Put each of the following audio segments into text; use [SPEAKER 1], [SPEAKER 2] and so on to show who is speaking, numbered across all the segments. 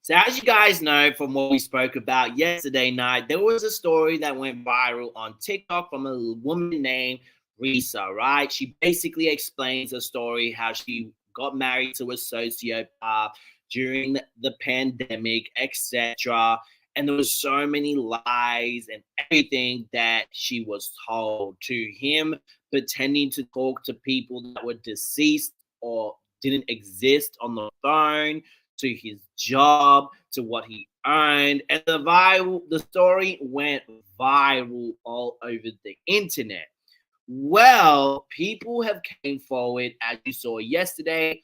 [SPEAKER 1] So as you guys know from what we spoke about yesterday night, there was a story that went viral on TikTok from a woman named Reesa, right? She basically explains the story how she got married to a sociopath during the pandemic, etc. And there was so many lies and everything that she was told to him, pretending to talk to people that were deceased or didn't exist on the phone, to his job, to what he earned, and the story went viral all over the internet. Well, people have came forward, as you saw yesterday.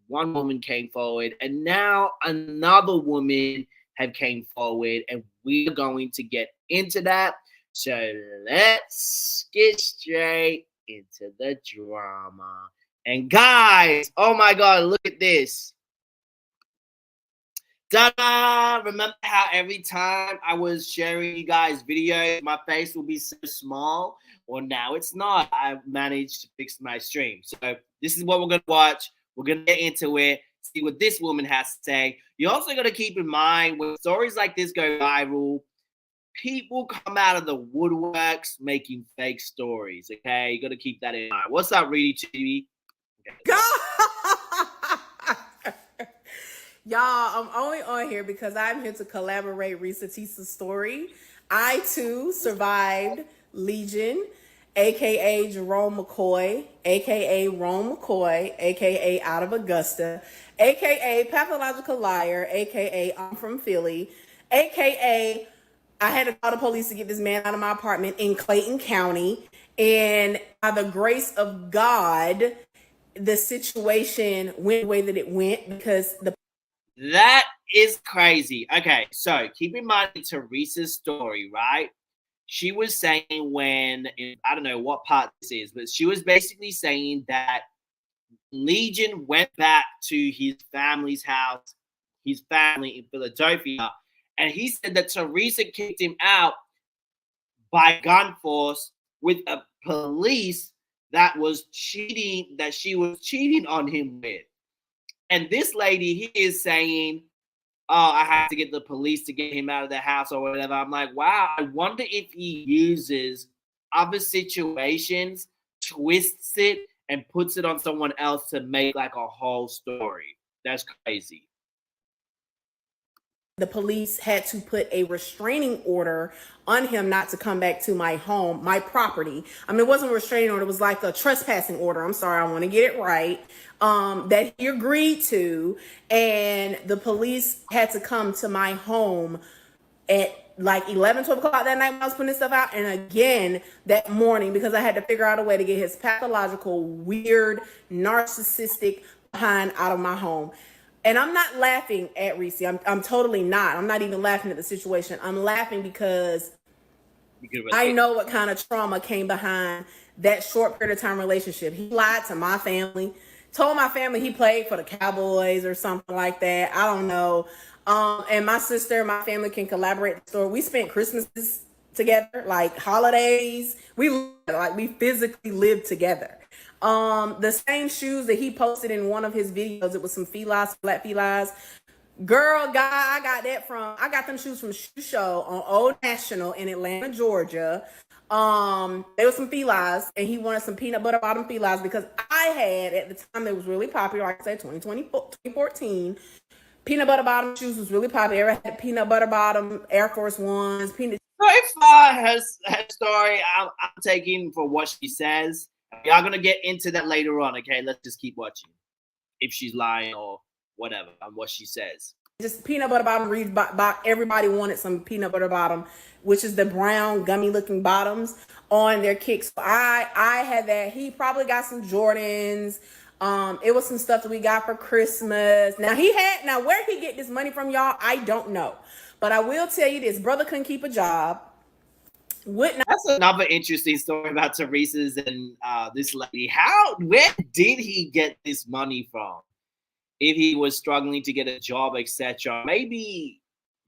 [SPEAKER 1] One woman came forward, and now another woman have came forward, and we're going to get into that. So let's get straight into the drama. And guys, oh my God, look at this. Ta-da! Remember how every time I was sharing you guys videos, my face will be so small? Well, now it's not. I've managed to fix my stream. So this is what we're going to watch. We're going to get into it, see what this woman has to say. You also got to keep in mind when stories like this go viral, people come out of the woodworks making fake stories, okay? You got to keep that in mind. What's up, ReesaTeesa?
[SPEAKER 2] Okay. Y'all, I'm only on here because I'm here to collaborate ReesaTeesa's story. I, too, survived Legion, a.k.a. Jerome McCoy, a.k.a. Rome McCoy, a.k.a. out of Augusta, a.k.a. Pathological Liar, a.k.a. I'm from Philly, a.k.a. I had to call the police to get this man out of my apartment in Clayton County. And by the grace of God, the situation went the way that it went because
[SPEAKER 1] that is crazy. Okay, so keep in mind Teresa's story, right? She was saying when, I don't know what part this is, but she was basically saying that Legion went back to his family's house, his family in Philadelphia, and he said that Teresa kicked him out by gun force with a police that she was cheating on him with. And this lady, he is saying, oh, I have to get the police to get him out of the house or whatever. I'm like, wow, I wonder if he uses other situations, twists it, and puts it on someone else to make like a whole story. That's crazy.
[SPEAKER 2] The police had to put a restraining order on him not to come back to my home, my property. I mean, it wasn't a restraining order. It was like a trespassing order. I'm sorry. I want to get it right. That he agreed to. And the police had to come to my home at like 11, 12 o'clock that night when I was putting this stuff out. And again, that morning, because I had to figure out a way to get his pathological, weird, narcissistic behind out of my home. And I'm not laughing at Reese. I'm totally not. I'm not even laughing at the situation. I'm laughing because I know what kind of trauma came behind that short period of time relationship. He lied to my family, told my family he played for the Cowboys or something like that. I don't know. And my sister and my family can collaborate the story. We spent Christmases together, like holidays. We physically lived together. The same shoes that he posted in one of his videos, it was some felines, flat felines. Girl, guy, I got them shoes from Shoe Show on Old National in Atlanta, Georgia. There was some felines, and he wanted some peanut butter bottom felines because I had, at the time, it was really popular, like I said, 2014. Peanut butter bottom shoes was really popular. I had peanut butter bottom Air Force Ones.
[SPEAKER 1] So far, her story, I'm taking for what she says. Y'all gonna get into that later on, okay? Let's just keep watching. If she's lying or whatever on what she says.
[SPEAKER 2] Just peanut butter bottom reads everybody wanted some peanut butter bottom, which is the brown gummy looking bottoms on their kicks. So I had that. He probably got some Jordans. It was some stuff that we got for Christmas. Now where he get this money from, y'all, I don't know. But I will tell you this, brother couldn't keep a job.
[SPEAKER 1] That's another interesting story about Teresa's and this lady. Where did he get this money from? If he was struggling to get a job, etc. Maybe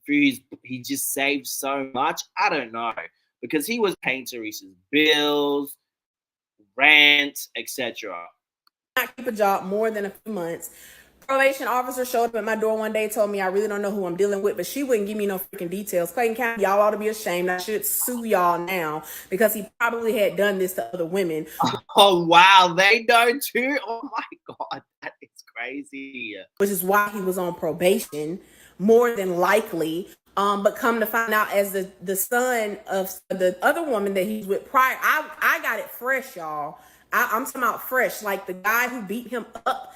[SPEAKER 1] he just saved so much. I don't know. Because he was paying Teresa's bills, rent, etc.
[SPEAKER 2] Not keep a job more than a few months. probation officer showed up at my door one day, told me I really don't know who I'm dealing with, but she wouldn't give me no freaking details. Clayton County, y'all ought to be ashamed. I should sue y'all now because he probably had done this to other women.
[SPEAKER 1] Oh, wow. They know too? Oh, my God. That is crazy.
[SPEAKER 2] Which is why he was on probation, more than likely. But come to find out, as the son of the other woman that he's with prior, I got it fresh, y'all. I'm talking about fresh, like the guy who beat him up.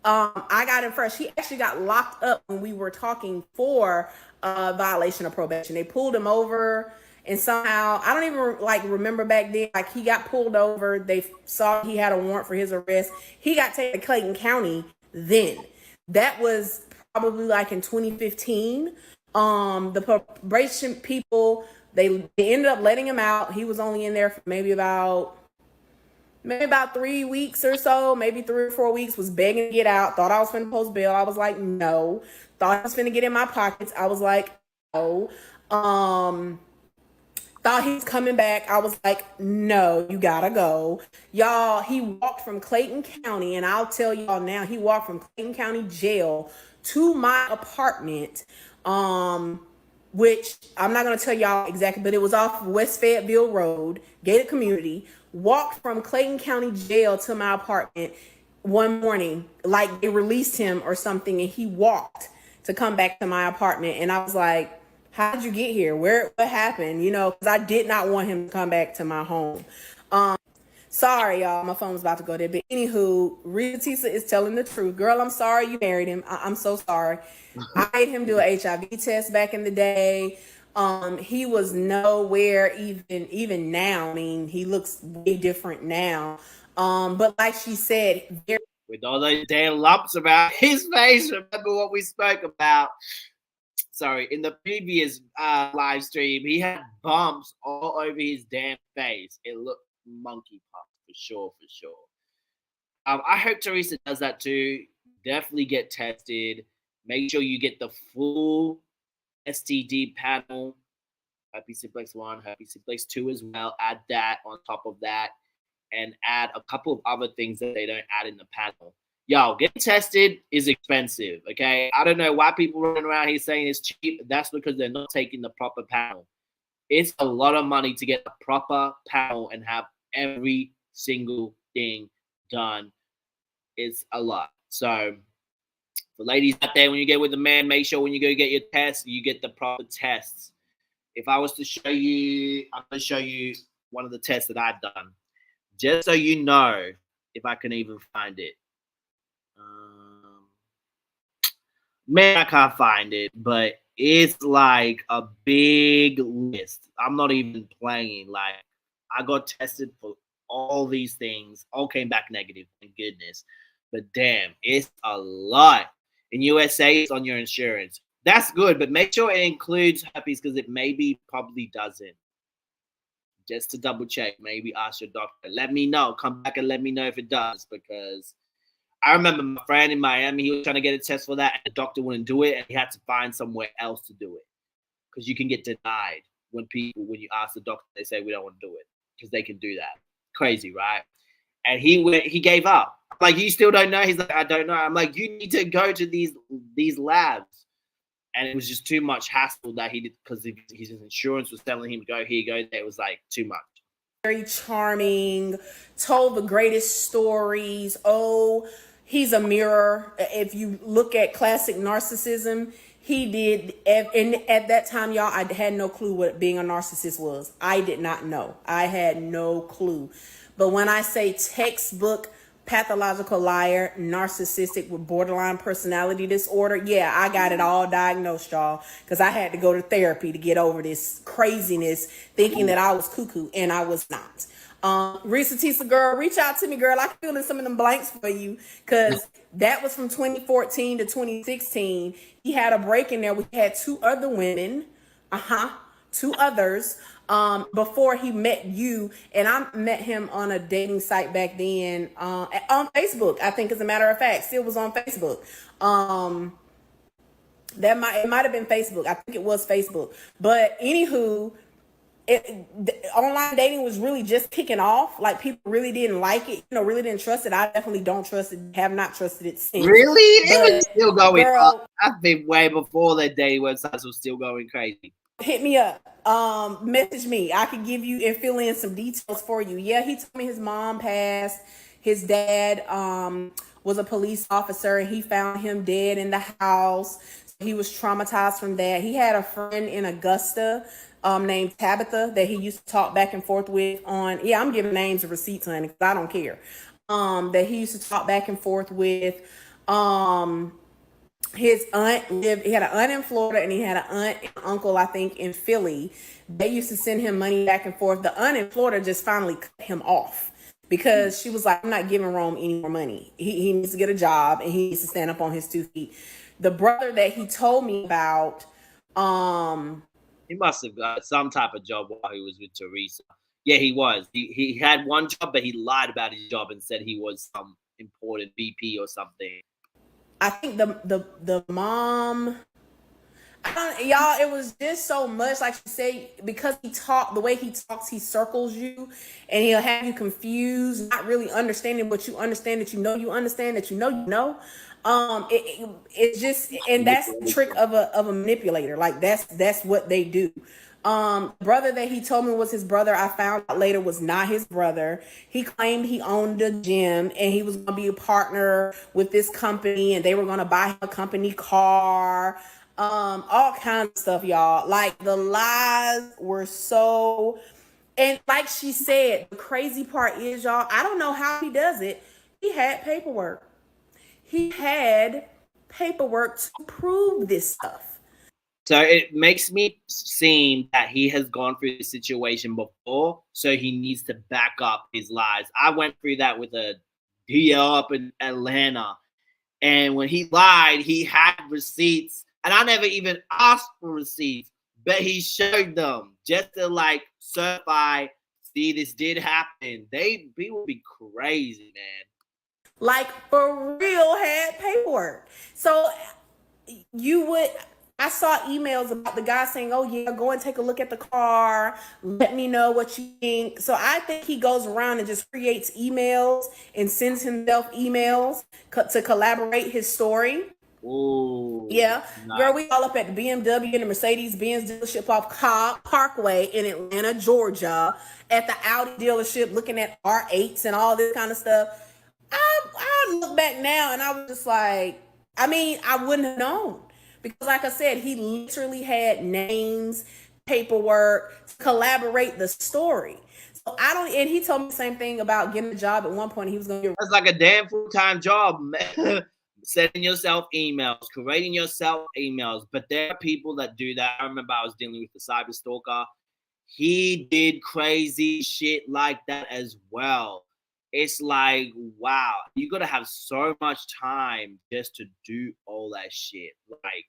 [SPEAKER 2] I got him fresh. He actually got locked up when we were talking for violation of probation. They pulled him over, and somehow I don't even remember back then. Like, he got pulled over. They saw he had a warrant for his arrest. He got taken to Clayton County. Then that was probably like in 2015. The probation people, they ended up letting him out. He was only in there for maybe about 3 weeks or so, maybe 3 or 4 weeks, was begging to get out. Thought I was finna post bail. I was like, no. Thought I was finna get in my pockets. I was like, no. Thought he was coming back. I was like, no, you gotta go. Y'all, he walked from Clayton County, and I'll tell y'all now, he walked from Clayton County jail to my apartment, which I'm not going to tell y'all exactly, but it was off West Fayetteville Road, gated community. Walked from Clayton County jail to my apartment one morning, like they released him or something, and he walked to come back to my apartment. And I was like, how did you get here? What happened? You know, because I did not want him to come back to my home. Sorry, y'all, my phone was about to go dead. But anywho, ReesaTeesa is telling the truth. Girl, I'm sorry you married him. I'm so sorry. I made him do an HIV test back in the day. He was nowhere even now. I mean, he looks way different now. But like she said,
[SPEAKER 1] with all those damn lumps around his face, remember what we spoke about? Sorry, in the previous live stream, he had bumps all over his damn face. It looked monkey puff for sure. I hope Teresa does that too. Definitely get tested. Make sure you get the full STD panel. Herpes simplex 1, herpes simplex 2 as well. Add that on top of that, and add a couple of other things that they don't add in the panel. Yo, getting tested is expensive, okay? I don't know why people running around here saying it's cheap. That's because they're not taking the proper panel. It's a lot of money to get a proper panel and have every single thing done. It's a lot. So for ladies out there, when you get with a man, make sure when you go get your test, you get the proper tests. If I was to show you, I'm going to show you one of the tests that I've done, just so you know if I can even find it. Man, I can't find it, but it's like a big list. I'm not even playing. Like, I got tested for all these things, all came back negative, thank goodness. But damn, it's a lot. In USA, it's on your insurance. That's good, but make sure it includes herpes, because it probably doesn't. Just to double check, maybe ask your doctor. Let me know. Come back and let me know if it does, because I remember my friend in Miami, he was trying to get a test for that, and the doctor wouldn't do it, and he had to find somewhere else to do it, because you can get denied when you ask the doctor, they say we don't want to do it, because they can do that. Crazy, right? And he gave up. I'm like, you still don't know? He's like, I don't know. I'm like, you need to go to these labs. And it was just too much hassle that he did, because his insurance was telling him, go here, go there. It was like too much.
[SPEAKER 2] Very charming, told the greatest stories. Oh, he's a mirror. If you look at classic narcissism, he did. And at that time, y'all, I had no clue what being a narcissist was. I did not know. I had no clue. But when I say textbook pathological liar, narcissistic with borderline personality disorder, yeah, I got it all diagnosed, y'all, because I had to go to therapy to get over this craziness, thinking that I was cuckoo, and I was not. ReesaTeesa, girl, reach out to me, girl. I can fill in some of them blanks for you, because that was from 2014 to 2016. He had a break in there. We had 2 other women, 2 others, before he met you. And I met him on a dating site back then, on Facebook, I think, as a matter of fact. Still was on Facebook. It might have been Facebook. I think it was Facebook. But anywho, online dating was really just kicking off. Like people really didn't like it, really didn't trust it. I definitely don't trust it, have not trusted it since.
[SPEAKER 1] Really? It was
[SPEAKER 2] But
[SPEAKER 1] still going
[SPEAKER 2] girl,
[SPEAKER 1] up. I've been way before the dating websites were still going crazy.
[SPEAKER 2] hit me up. Message me. I can give you and fill in some details for you. Yeah, he told me his mom passed. His dad was a police officer and he found him dead in the house. He was traumatized from that. He had a friend in Augusta named Tabitha that he used to talk back and forth with on, yeah, I'm giving names and receipts, honey, because I don't care. That he used to talk back and forth with. His aunt lived, he had an aunt in Florida and he had an aunt and uncle, I think, in Philly. They used to send him money back and forth. The aunt in Florida just finally cut him off because she was like, I'm not giving Rome any more money. He needs to get a job and he needs to stand up on his 2 feet. The brother that he told me about,
[SPEAKER 1] he must have got some type of job while he was with Teresa. Yeah, he was. He had one job, but he lied about his job and said he was some important VP or something.
[SPEAKER 2] I think the mom, y'all, it was just so much, like you say, because the way he talks, he circles you and he'll have you confused, not really understanding what you understand, that you understand, that you know. It's just, and that's the trick of a manipulator. Like that's what they do. Brother that he told me was his brother, I found out later was not his brother. He claimed he owned a gym and he was going to be a partner with this company and they were going to buy him a company car. All kinds of stuff, y'all. Like the lies were so, and like she said, the crazy part is, y'all, I don't know how he does it. He had paperwork. He had paperwork to prove this stuff.
[SPEAKER 1] So it makes me seem that he has gone through this situation before, so he needs to back up his lies. I went through that with a DL up in Atlanta, and when he lied, he had receipts, and I never even asked for receipts, but he showed them just to like certify, see, this did happen. People be crazy, man.
[SPEAKER 2] Like for real, had paperwork. So I saw emails about the guy saying, oh yeah, go and take a look at the car, let me know what you think. So I think he goes around and just creates emails and sends himself emails to collaborate his story.
[SPEAKER 1] Ooh,
[SPEAKER 2] yeah, nice. Girl, we all up at the BMW and the Mercedes-Benz dealership off Cobb Parkway in Atlanta, Georgia, at the Audi dealership looking at R8s and all this kind of stuff. I look back now and I was just like, I mean, I wouldn't have known. Because like I said, he literally had names, paperwork to collaborate the story. So and he told me the same thing about getting a job at one point. He was going to get.
[SPEAKER 1] That's like a damn full-time job, man. Sending yourself emails, creating yourself emails. But there are people that do that. I remember I was dealing with the cyber stalker. He did crazy shit like that as well. It's like, wow, you gotta have so much time just to do all that shit. Like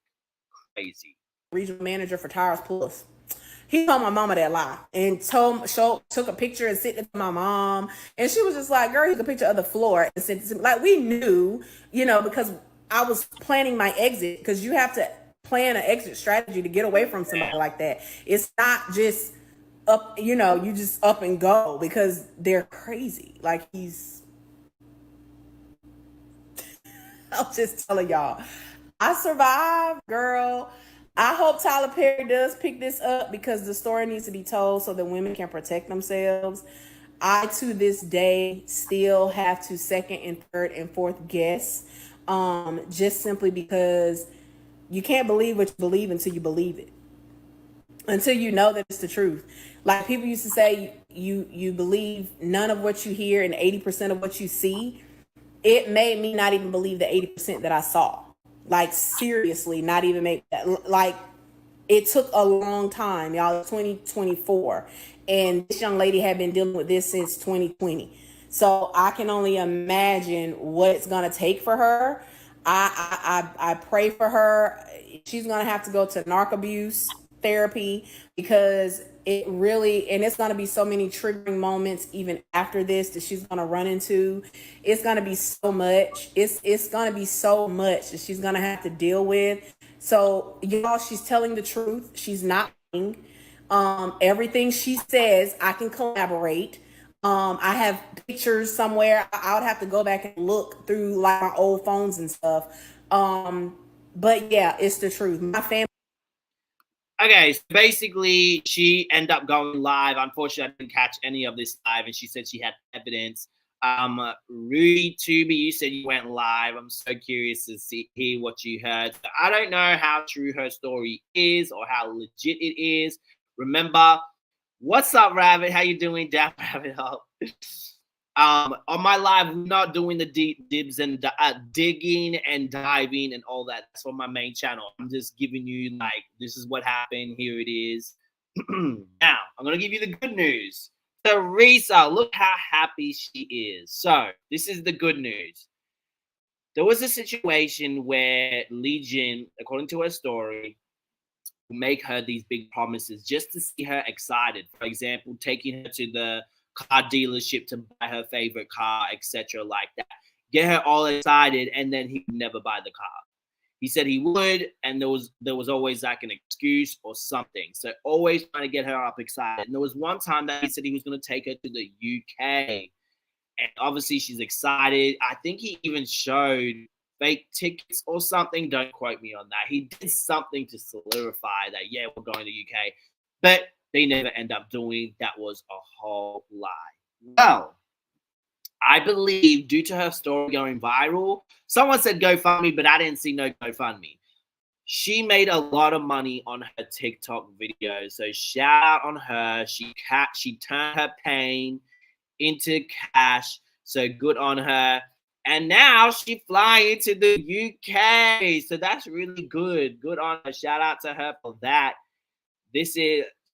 [SPEAKER 1] crazy.
[SPEAKER 2] Regional manager for Tires Plus. He told my mama that lie and took a picture and sent it to my mom. And she was just like, girl, here's a picture of the floor and sent it to me. Like we knew, because I was planning my exit, because you have to plan an exit strategy to get away from somebody like that. It's not just up, you just up and go, because they're crazy. Like I'm just telling y'all, I survived, girl. I hope Tyler Perry does pick this up, because the story needs to be told so that women can protect themselves. I, to this day, still have to second and third and fourth guess, just simply because you can't believe what you believe until you believe it, until you know that it's the truth. Like people used to say, you believe none of what you hear and 80% of what you see. It made me not even believe the 80% that I saw. Like seriously, not even make that. Like it took a long time, y'all. 2024, and this young lady had been dealing with this since 2020. So I can only imagine what it's gonna take for her. I pray for her. She's gonna have to go to narc abuse therapy, because it really, and it's going to be so many triggering moments even after this that she's going to run into. It's going to be so much. It's going to be so much that she's going to have to deal with. So y'all, she's telling the truth. She's not lying. Everything she says, I can collaborate. I have pictures somewhere. I would have to go back and look through like my old phones and stuff. But yeah, it's the truth. My family.
[SPEAKER 1] Okay, so basically, she ended up going live. Unfortunately, I didn't catch any of this live, and she said she had evidence. ReesaTeesa, you said you went live. I'm so curious to hear what you heard. So I don't know how true her story is or how legit it is. Remember, what's up, Rabbit? How you doing? Down Rabbit Hole. On my live, we're not doing the deep dibs and digging and diving and all that. That's on my main channel. I'm just giving you like, this is what happened. Here it is. Now, I'm going to give you the good news. So, Reesa, look how happy she is. So, this is the good news. There was a situation where Legion, according to her story, make her these big promises just to see her excited. For example, taking her to the car dealership to buy her favorite car, etc., like that. Get her all excited, and then he would never buy the car. He said he would, and there was always like an excuse or something. So always trying to get her up excited. And there was one time that he said he was going to take her to the UK, and obviously she's excited. I think he even showed fake tickets or something. Don't quote me on that. He did something to solidify that, yeah, we're going to the UK. But they never end up doing. That was a whole lie. Well, I believe due to her story going viral, someone said GoFundMe, but I didn't see no GoFundMe. She made a lot of money on her TikTok videos. So shout out on her. She turned her pain into cash. So good on her. And now she flying to the UK. So that's really good. Good on her. Shout out to her for that.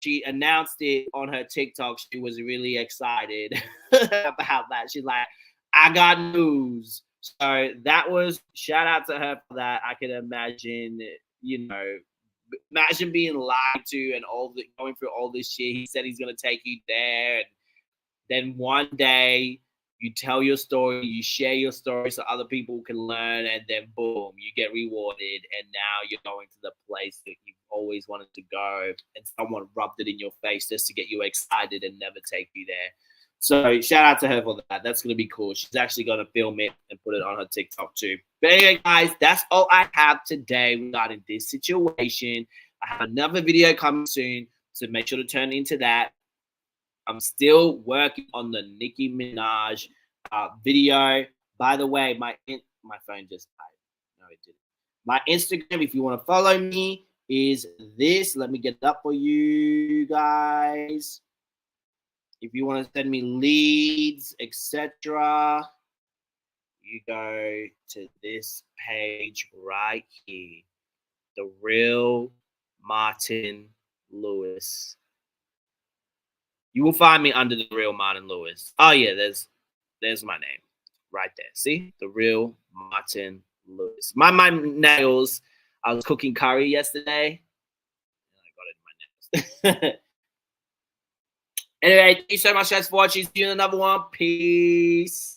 [SPEAKER 1] She announced it on her TikTok. She was really excited about that. She's like, I got news. So that was, shout out to her for that. I can imagine, imagine being lied to and going through all this shit. He said he's going to take you there. And then one day you tell your story, you share your story so other people can learn, and then boom, you get rewarded, and now you're going to the place that you've always wanted to go, and someone rubbed it in your face just to get you excited and never take you there. So shout out to her for that. That's going to be cool. She's actually going to film it and put it on her TikTok too. But anyway, guys, that's all I have today regarding this situation. I have another video coming soon, so make sure to turn into that. I'm still working on the Nicki Minaj video. By the way, my phone just died. No, it didn't. My Instagram, if you want to follow me, is this. Let me get it up for you guys. If you want to send me leads, etc., you go to this page right here. The Real Martin Lewis. You will find me under The Real Martin Lewis. Oh, yeah, there's my name right there. See? The Real Martin Lewis. My nails. I was cooking curry yesterday. And I got it in my nails. Anyway, thank you so much, guys, for watching. See you in another one. Peace.